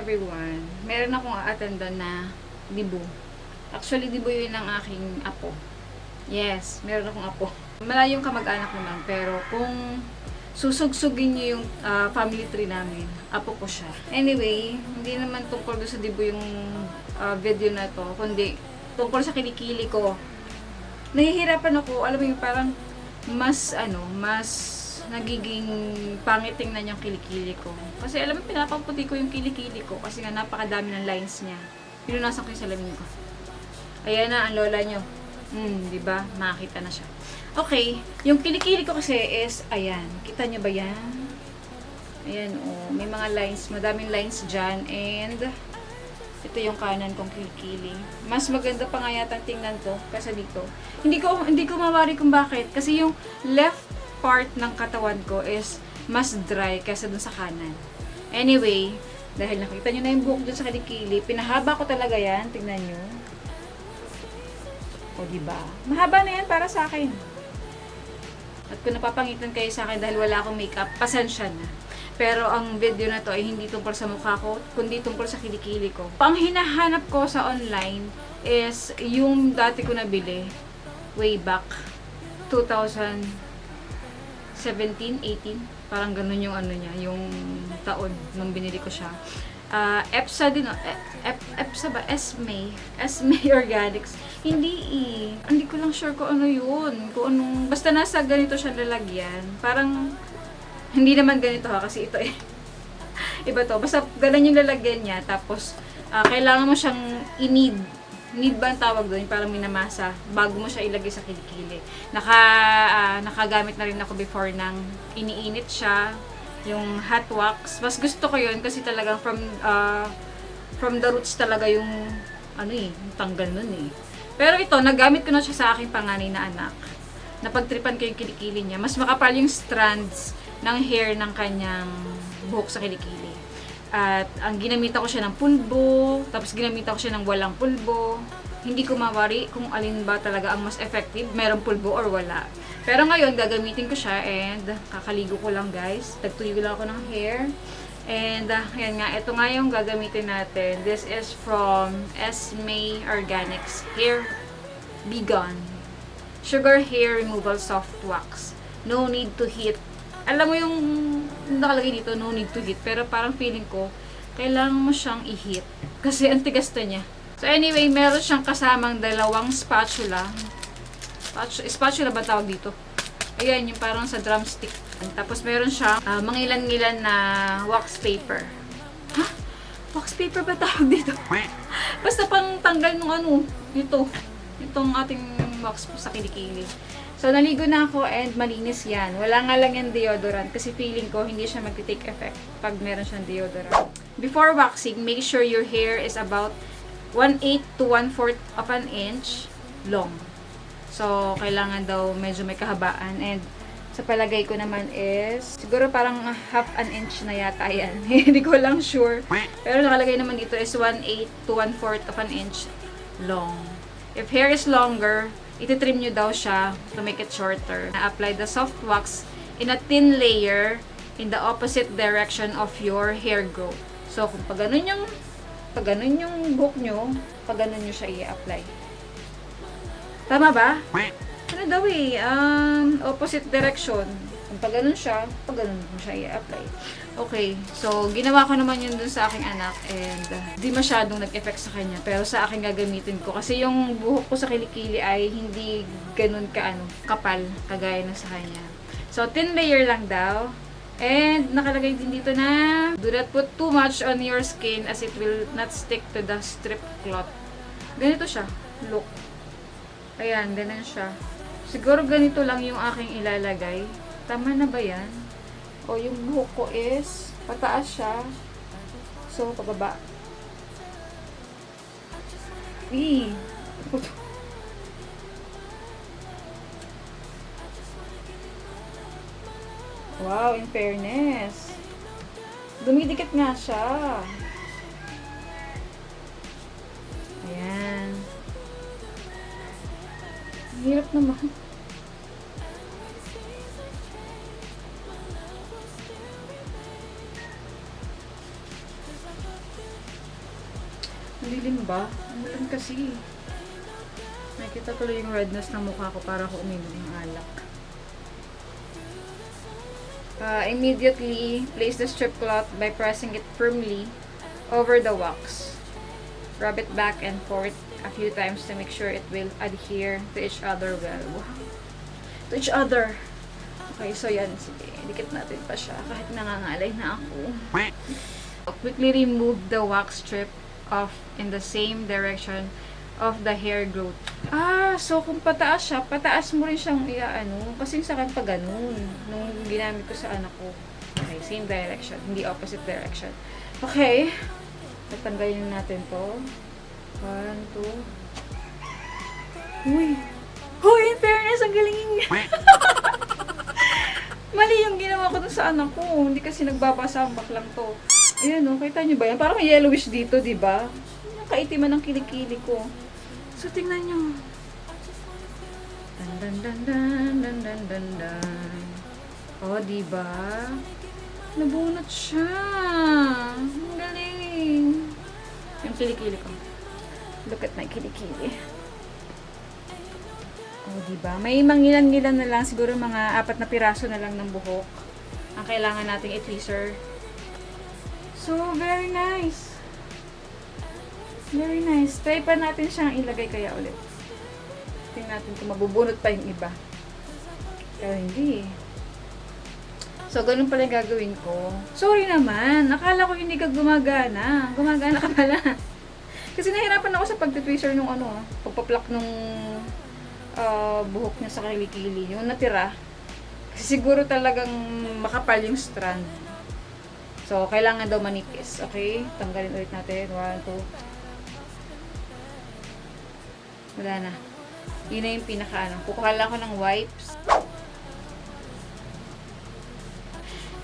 everyone. Meron akong a-attendan na dibu. Actually, dibu yun ang aking apo. Yes, meron akong apo. Malayong kamag-anak naman, pero kung susugsugin niyo yung family tree namin, apo ko siya. Anyway, hindi naman tungkol doon sa dibu yung video na to, kundi tungkol sa kilikili ko. Nahihirapan ako, alam mo yung parang mas nagiging pangit tingnan yung kilikili ko. Kasi alam mo, pinapaputi ko yung kilikili ko kasi nga napakadami ng lines niya. Pinunasan ko yung salamin ko. Ayan na, ang lola nyo. Di ba? Makakita na siya. Okay, yung kilikili ko kasi is, ayan. Kita nyo ba yan? Ayan, oh. May mga lines, madaming lines dyan. And, ito yung kanan kong kilikili. Mas maganda pa nga yata tingnan to kasi dito. Hindi ko mawari kung bakit. Kasi yung left part ng katawan ko is mas dry kaysa dun sa kanan. Anyway, dahil nakita nyo na yung buhok dun sa kilikili, pinahaba ko talaga yan. Tingnan nyo. O, diba? Mahaba na yan para sa akin. At kung napapangitan kayo sa akin dahil wala akong makeup, pasensya na. Pero ang video na to ay hindi tungkol sa mukha ko, kundi tungkol sa kilikili ko. Ang hinahanap ko sa online is yung dati ko nabili way back 2017, 18, parang ganun yung ano niya, yung taon nung binili ko siya. EPSA din, EPSA ba? Esme Organics. Hindi ko lang sure kung ano yun. Kung anong, basta nasa ganito siya lalagyan. Parang, hindi naman ganito ha, kasi ito iba to. Basta ganun yung lalagyan niya. Tapos, kailangan mo siyang need ba ang tawag doon? Parang minamasa bago mo siya ilagay sa kilikili. Nakagamit na rin ako before ng iniinit siya. Yung hot wax. Mas gusto ko yun kasi talagang from the roots talaga yung yung tanggal nun eh. Pero ito, nagamit ko na siya sa aking panganay na anak. Napagtripan ko yung kilikili niya. Mas makapal yung strands ng hair ng kanyang buhok sa kilikili. At ang ginamita ko siya ng pulbo, tapos ginamita ko siya ng walang pulbo. Hindi ko mawari kung alin ba talaga ang mas effective, merong pulbo or wala. Pero ngayon, gagamitin ko siya and kakaligo ko lang guys. Tagtuyo lang ako ng hair. And yan nga, ito nga yung gagamitin natin. This is from Esme Organics Hair Vegan Sugar Hair Removal Soft Wax. No need to heat. Alam mo yung nakalagay dito, no need to heat. Pero parang feeling ko, kailangan mo siyang i-heat. Kasi ang tigas to niya. So anyway, meron siyang kasamang dalawang spatula. Spatula ba tawag dito? Ayan, yung parang sa drumstick. Tapos meron siyang mangilan-ngilan na wax paper. Ha? Wax paper ba tawag dito? Basta pang tanggal ng itong ating wax sa kilikili. So, naligo na ako and malinis yan. Wala nga lang yung deodorant kasi feeling ko hindi siya mag-take effect pag meron siyang deodorant. Before waxing, make sure your hair is about 1/8 to 1/4 of an inch long. So, kailangan daw medyo may kahabaan. And sa palagay ko naman is, siguro parang half an inch na yata yan. Hindi ko lang sure. Pero nakalagay naman dito is 1/8 to 1/4 of an inch long. If hair is longer, ititrim nyo daw siya to make it shorter. Apply the soft wax in a thin layer in the opposite direction of your hair growth. So, kung pag ganun yung buhok nyo, pag ganun nyo siya i-apply. Tama ba? Ano daw opposite direction. Kung pag ganun siya, pag ganun mo siya i-apply. Okay, so ginawa ko naman yun dun sa aking anak and di masyadong nag-effect sa kanya. Pero sa akin gagamitin ko. Kasi yung buhok ko sa kilikili ay hindi ganun kapal, kagaya na sa kanya. So, thin layer lang daw. And nakalagay din dito na do not put too much on your skin as it will not stick to the strip cloth. Ganito siya. Look. Ayan, ganun siya. Siguro ganito lang yung aking ilalagay. Tama na ba yan? O yung buhok ko is pataas siya. So, pababa. Wow, in fairness. Dumidikit nga siya. Ayan. Hirap naman. Dilim ba? Ang ulan kasi. Nakikita tuloy yung redness ng mukha ko para ko uminom ng alak. Immediately place the strip cloth by pressing it firmly over the wax. Rub it back and forth a few times to make sure it will adhere to each other well. To each other. Okay, so yan. Sige, dikit natin pa siya kahit nangangalay na ako. Quickly remove the wax strip off in the same direction of the hair growth. So kung pataas siya, pataas mo rin siyang iaano. Kasi sa akin pa ganun. Nung ginamit ko sa anak ko. Okay, same direction. Hindi opposite direction. Okay. Tatanggalin natin to. 1, 2. Uy! Hoy, in fairness, ang galing. Mali yung ginawa ko dun sa anak ko. Hindi kasi nagbabasa ang baklang to. Ayan o, kita nyo ba yan? Parang may yellowish dito, di ba? Yung kaitiman ng kilikili ko. So, tingnan nyo. Dan dan dan dan dan dan dan dan. O, di ba? Nabunot siya. Ang galing. Yung kilikili ko. Look at my kilikili. O, diba? May mangilan-ngilan na lang. Siguro mga 4 na piraso na lang ng buhok. Ang kailangan nating i-tweezer. So, very nice. Very nice. Try pa natin siyang ilagay kaya ulit. Tingnan natin kung mabubunot pa yung iba. Pero hindi. So, ganun pala yung gagawin ko. Sorry naman. Akala ko hindi ka gumagana. Gumagana ka pala. Kasi nahirapan ako sa pag-tweezer nung pagpaplak nung buhok niya sa kilikili. Yung natira. Kasi siguro talagang makapal yung strand. So, kailangan daw manipis. Okay? Tanggalin ulit natin. 1, 2. Wala na. Yun na yung pinaka-ano. Kukuha lang ako ng wipes.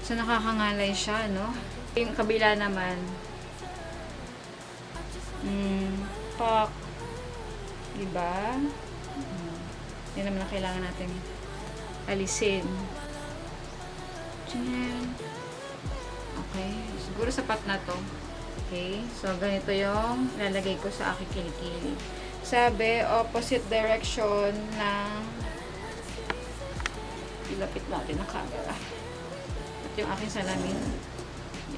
So, nakakangalay siya, no? Yung kabila naman. Pak. Diba? Yan naman ang kailangan natin alisin. Diyan. Okay. Siguro sapat na to. Okay. So, ganito yung lalagay ko sa aking kilikili. Sabi, opposite direction ng ilapit natin ang camera. At yung aking salamin.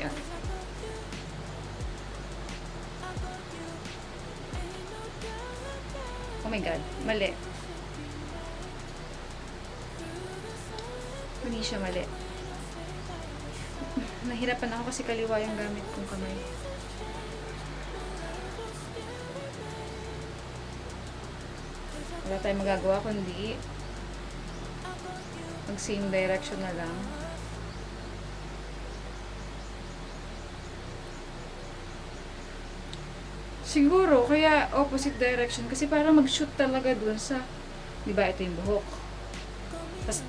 Yan. Oh my God. Mali. Hindi siya mali. Nahirapan ako kasi kaliwa yung gamit kong kamay. Wala tayong magagawa kundi mag same direction na lang. Siguro, kaya opposite direction kasi para mag-shoot talaga dun sa, di ba, ito yung buhok. Tapos,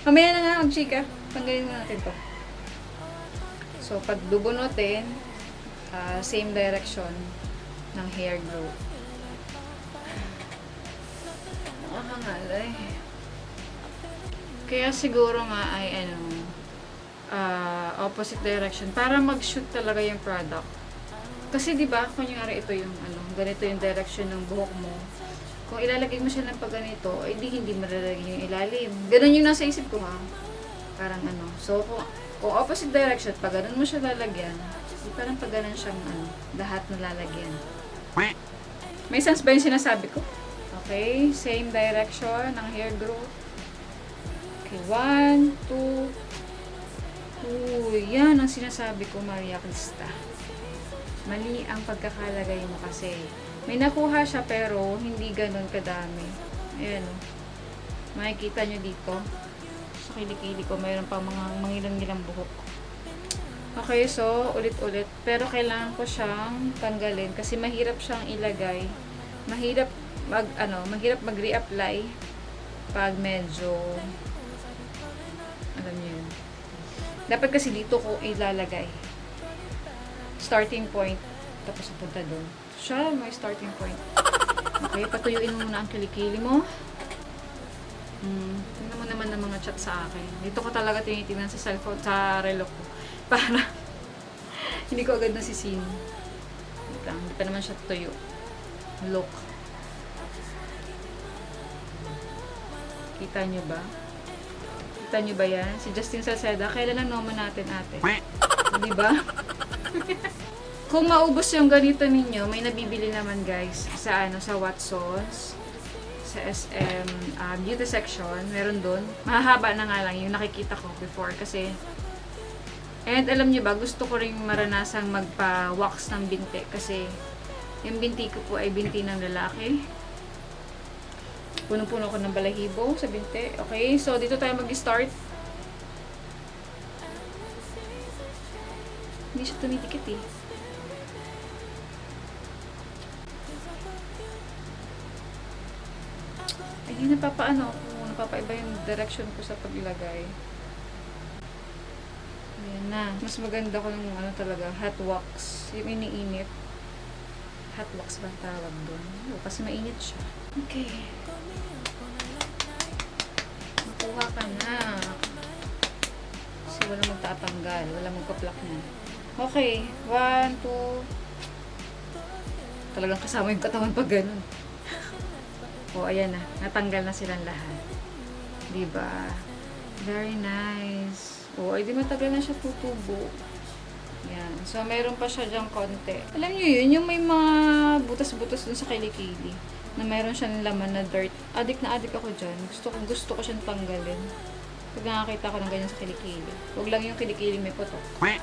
mamaya na nga mag-chika. Tanggalin mo natin to. So, pag bubunutin, same direction ng hair growth. Nakakangalay. Kaya siguro nga ay opposite direction para mag-shoot talaga yung product. Kasi 'di ba, kunyari ito yung ganito yung direction ng buhok mo. Kung ilalagay mo siya ng pag ganito, ay hindi malalagay yung ilalim. Ganun yung nasa isip ko ha. Parang So kung opposite direction, pag ganun mo siya lalagyan, parang pag ganun siyang lahat na lalagyan. May sense ba yung sinasabi ko? Okay, same direction ng hair growth. Okay, 1, 2. Yan ang sinasabi ko, Maria Crista. Mali ang pagkakalagay mo kasi. May nakuha siya pero hindi ganun kadami. Ayan o. Makikita nyo dito. Sa kilikili ko, mayroon pa mga mangilang-ngilang buhok. Okay, so ulit-ulit. Pero kailangan ko siyang tanggalin kasi mahirap siyang ilagay. Mahirap mag-reapply pag medyo alam niyo yun. Dapat kasi dito ko ilalagay. Starting point. Tapos punta doon. Siya, may starting point. Okay, patuyuin mo muna ang kilikili mo. Tingnan mo naman ng mga chat sa akin. Dito ko talaga tinitingnan sa cellphone, sa relo ko. Para hindi ko agad nasisin. Wait lang, hindi pa naman siya tuyo. Look. Kita nyo ba? Kita nyo ba yan? Si Justin Salceda, kailan ang nomo natin, ate? Di ba? Kung maubos yung ganito ninyo, may nabibili naman guys sa sa Watsons, sa SM beauty section, meron doon. Mahahaba na nga lang yung nakikita ko before kasi. And alam niyo ba, gusto ko ring maranasang magpa-wax ng binti kasi yung binti ko po ay binti ng lalaki. Punong-puno ko ng balahibo sa binti. Okay, so dito tayo mag-start. Hindi siya tumitikit eh. Ay, napapaano ako. Napapaiba yung direction ko sa paglagay. Ayan na. Mas maganda ko ng talaga, hot wax. Yung iniinit. Hot wax ba tawag doon? Oh, kasi mainit siya. Okay. Makuha ka na. Kasi walang magtatanggal. Walang magpa-pluck na. Okay. 1, 2. Talagang kasama yung katawan pag ganun. Oh, ayan na. Natanggal na silang lahat. Diba? Very nice. Oh, ay di matagal na siya tutubo. Yan. So, meron pa siya dyang konti. Alam nyo yun, yung may mga butas-butas dun sa kilikili. Na meron siyang laman na dirt. Adik na adik ako dyan. Gusto ko siyang tanggalin. Pag nakakita ko ng ganyan sa kilikili. Huwag lang yung kilikili may putok. Okay.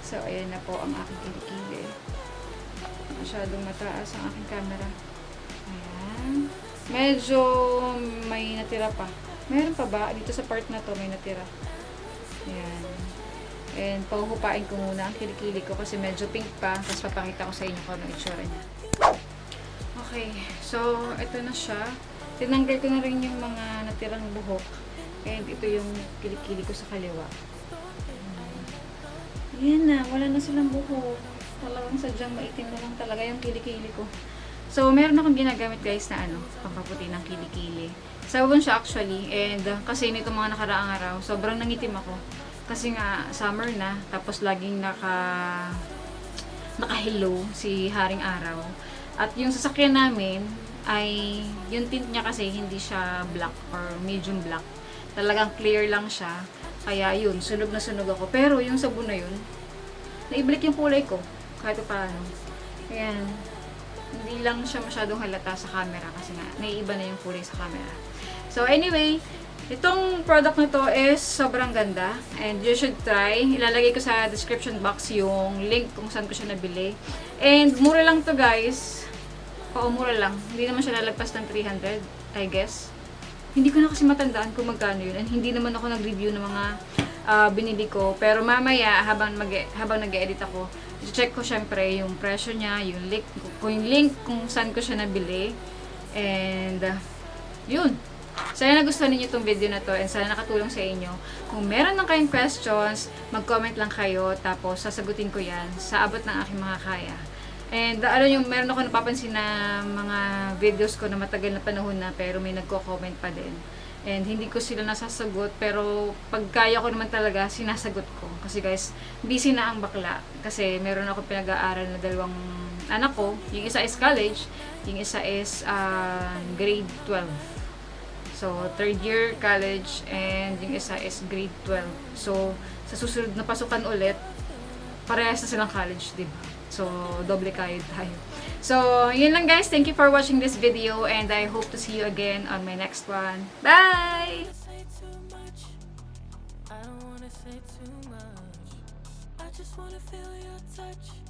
So, ayan na po ang aking kilikili. Masyadong mataas ang aking camera. Ayan. Medyo may natira pa. Meron pa ba? Dito sa part na to may natira. Ayan. And pahuhupain ko muna ang kilikili ko kasi medyo pink pa. Tapos papakita ko sa inyo kung ano itsura niya. Okay. So, ito na siya. Tinanggal ko na rin yung mga natirang buhok. And ito yung kilikili ko sa kaliwa. Ayan na. Wala na silang buhok. Talagang sadyang maitim na lang talaga yung kilikili ko. So, meron akong ginagamit guys na pampaputi ng kilikili. Sabon siya actually. And kasi nito mga nakaraang araw, sobrang nangitim ako. Kasi nga, summer na. Tapos laging naka-hello si Haring Araw. At yung sasakyan namin, ay yung tint niya kasi hindi siya black or medium black. Talagang clear lang siya. Kaya yun, sunog na sunog ako. Pero yung sabon na yun, naibalik yung kulay ko. Kahit paano. Ayan. Hindi lang siya masyadong halata sa camera kasi nga, naiiba na yung kulay sa camera. So, anyway, itong product na to is sobrang ganda. And you should try. Ilalagay ko sa description box yung link kung saan ko siya nabili. And mura lang to guys. Oo, mura lang. Hindi naman siya lalagpas ng 300, I guess. Hindi ko na kasi matandaan kung magkano yun. And hindi naman ako nag-review ng mga binili ko. Pero mamaya, habang nag-edit ako, check ko syempre yung presyo niya, yung link kung saan ko siya nabili. And, yun. Sana nagustuhan niyo itong video na to and sana nakatulong sa inyo. Kung meron lang kayong questions, mag-comment lang kayo tapos sasagutin ko yan sa abot ng aking mga kaya. And alam nyo, meron ako napapansin na mga videos ko na matagal na panahon na pero may nagko-comment pa din. And hindi ko sila nasasagot pero pag kaya ko naman talaga, sinasagot ko. Kasi guys, busy na ang bakla. Kasi meron ako pinag-aaral na dalawang anak ko. Yung isa is college, yung isa is grade 12. So, third year college and yung isa is grade 12. So, sa susunod na pasukan ulit, parehas na silang college, diba? So, doble kayod tayo. So, yun lang guys. Thank you for watching this video and I hope to see you again on my next one. Bye! I just wanna feel your touch.